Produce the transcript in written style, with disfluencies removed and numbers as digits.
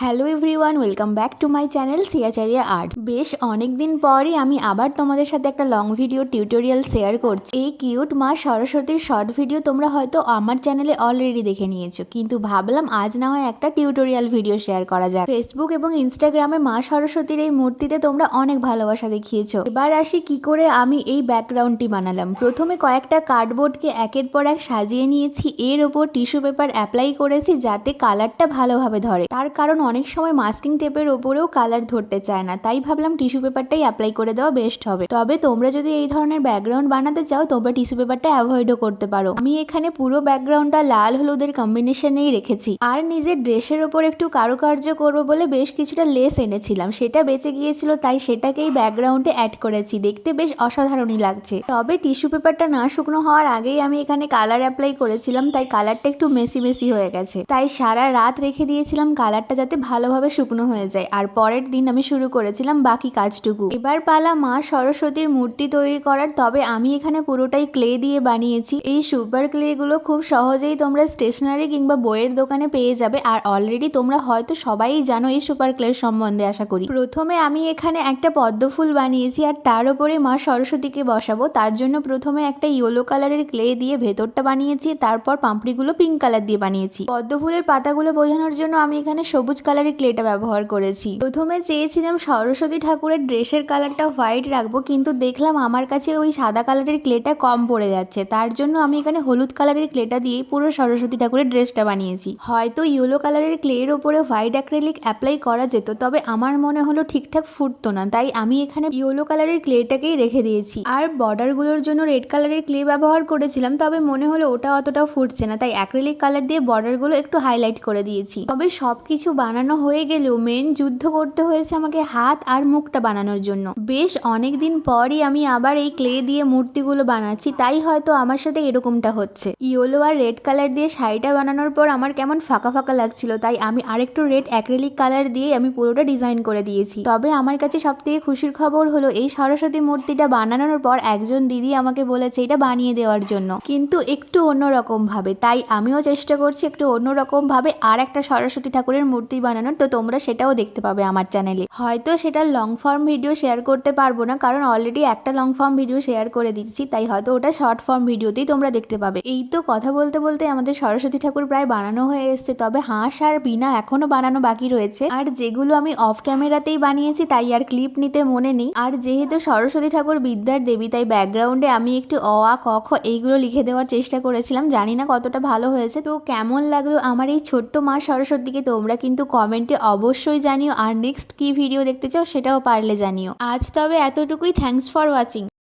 Hello everyone, welcome back to my channel সিয়াচারিয়া art. বেশ অনেক দিন পরই আমি আবার তোমাদের সাথে একটা লং ভিডিও টিউটোরিয়াল শেয়ার করছি। এই কিউট মা সরস্বতীর শর্ট ভিডিও তোমরা হয়তো আমার চ্যানেলে অলরেডি দেখে নিয়েছো, কিন্তু ভাবলাম আজ না হয় একটা টিউটোরিয়াল ভিডিও শেয়ার করা যাক। ফেসবুক এবং ইনস্টাগ্রামে মা সরস্বতীর এই মূর্তিতে তোমরা অনেক ভালোবাসা দেখিয়েছো। এবার আসি কি করে আমি এই ব্যাকগ্রাউন্ডটি বানালাম। প্রথমে কয়েকটা কার্ডবোর্ডকে একের পর এক সাজিয়ে নিয়েছি, এর ওপর টিস্যু পেপার অ্যাপ্লাই করেছি যাতে কালারটা ভালোভাবে ধরে। তার কারণ অনেক সময় মাস্কিং টেপের ওপরেও কালার ধরতে চায় না, তাই ভাবলাম টিস্যু পেপারটাই অ্যাপ্লাই করে দেওয়া বেস্ট হবে। তবে তোমরা যদি এই ধরনের ব্যাকগ্রাউন্ড বানাতে চাও তোমরা টিস্যু পেপারটা অ্যাভয়েডও করতে পারো। আমি এখানে পুরো ব্যাকগ্রাউন্ডটা লাল হলুদের কম্বিনেশনেই রেখেছি। আর নিজের ড্রেসের ওপর একটু কারুকার্য করবো বলে বেশ কিছুটা লেস এনেছিলাম, সেটা বেঁচে গিয়েছিল তাই সেটাকেই ব্যাকগ্রাউন্ডে অ্যাড করেছি। দেখতে বেশ অসাধারণই লাগছে। তবে টিস্যু পেপারটা না শুকনো হওয়ার আগেই আমি এখানে কালার অ্যাপ্লাই করেছিলাম, তাই কালারটা একটু মেসি মেসি হয়ে গেছে। তাই সারা রাত রেখে দিয়েছিলাম কালারটা যাতে ভালোভাবে শুকনো হয়ে যায়। আর পরের দিন আমি শুরু করেছিলাম বাকি কাজটুকু। এবার পালা মা সরস্বতীর মূর্তি তৈরি করার। তবে আমি এখানে পুরোটাই ক্লে দিয়ে বানিয়েছি। এই সুপার ক্লে গুলো খুব সহজেই তোমরা স্টেশনারি কিংবা বইয়ের দোকানে পেয়ে যাবে। আর অলরেডি তোমরা হয়তো সবাই জানো এই সুপার ক্লের সম্বন্ধে, আশা করি। প্রথমে আমি এখানে একটা পদ্ম ফুল বানিয়েছি আর তার উপরে মা সরস্বতীকে বসাবো। তার জন্য প্রথমে একটা ইয়েলো কালারের ক্লে দিয়ে ভেতরটা বানিয়েছি, তারপর পাপড়িগুলো পিঙ্ক কালার দিয়ে বানিয়েছি। পদ্ম ফুলের পাতাগুলো বোঝানোর জন্য আমি এখানে সবুজ কালারের ক্লেটা ব্যবহার করেছি। প্রথমে চেয়েছিলাম সরস্বতী ঠাকুরের ড্রেসের কালারটা হোয়াইট রাখবো, কিন্তু দেখলাম আমার কাছে ওই সাদা কালারের ক্লেটা কম পড়ে যাচ্ছে। তার জন্য আমি এখানে হলুদ কালারের ক্লেটা দিয়ে পুরো সরস্বতী ঠাকুরের ড্রেসটা বানিয়েছি। হয়তো ইয়েলো কালারের ক্লের ওপরে হোয়াইট অ্যাক্রিলিক অ্যাপ্লাই করা যেত, তবে আমার মনে হলো ঠিকঠাক ফুটতো না, তাই আমি এখানে ইয়েলো কালারের ক্লেটাকেই রেখে দিয়েছি। আর বর্ডারগুলোর জন্য রেড কালারের ক্লে ব্যবহার করেছিলাম, তবে মনে হলো ওটা অতটাও ফুটছে না, তাই অ্যাক্রিলিক কালার দিয়ে বর্ডারগুলো একটু হাইলাইট করে দিয়েছি। তবে সবকিছু বানানো হয়ে গেলেও মেন যুদ্ধ করতে হয়েছে আমাকে হাত আর মুখটা বানানোর জন্য। বেশ অনেকদিন পরই আমি আবার এই ক্লে দিয়ে মূর্তিগুলো বানাচ্ছি, তাই হয়তো আমার সাথে এরকমটা হচ্ছে। ইয়েলো আর রেড কালার দিয়ে শাড়িটা বানানোর পর আমার কেমন ফাঁকা ফাঁকা লাগছিল, তাই আমি আরেকটু রেড অ্যাক্রিলিক কালার দিয়ে আমি পুরোটা ডিজাইন করে দিয়েছি। তবে আমার কাছে সবথেকে খুশির খবর হলো এই সরস্বতী মূর্তিটা বানানোর পর একজন দিদি আমাকে বলেছে এটা বানিয়ে দেওয়ার জন্য, কিন্তু একটু অন্যরকম ভাবে। তাই আমিও চেষ্টা করছি একটু অন্যরকম ভাবে আর একটা সরস্বতী ঠাকুরের মূর্তি বানানোর। তো তোমরা সেটাও দেখতে পাবে আমার চ্যানেলে। হয়তো সেটা লং ফর্ম ভিডিও শেয়ার করতে পারবো না, কারণ অলরেডি একটা লং ফর্ম ভিডিও শেয়ার করে দিচ্ছি, তাই হয়তো ওটা শর্ট ফর্ম ভিডিওতেই তোমরা দেখতে পাবে। এই তো কথা বলতে বলতে আমাদের সরস্বতী ঠাকুর প্রায় বানানো হয়ে এসছে। তবে হাঁস আর বিনা এখনো বানানো বাকি রয়েছে, আর যেগুলো আমি অফ ক্যামেরাতেই বানিয়েছি তাই আর ক্লিপ নিতে মনে নেই। আর যেহেতু সরস্বতী ঠাকুর বিদ্যার দেবী, তাই ব্যাকগ্রাউন্ডে আমি একটু অ আ ক খ এইগুলো লিখে দেওয়ার চেষ্টা করেছিলাম। জানি না কতটা ভালো হয়েছে। তো কেমন লাগলো আমার এই ছোট্ট মা সরস্বতীকে তোমরা কিন্তু কমেন্টে অবশ্যই জানিও। আর নেক্সট কি ভিডিও দেখতে চাও সেটাও পারলে জানিও। আজ তবে এতটুকুই। Thanks for watching.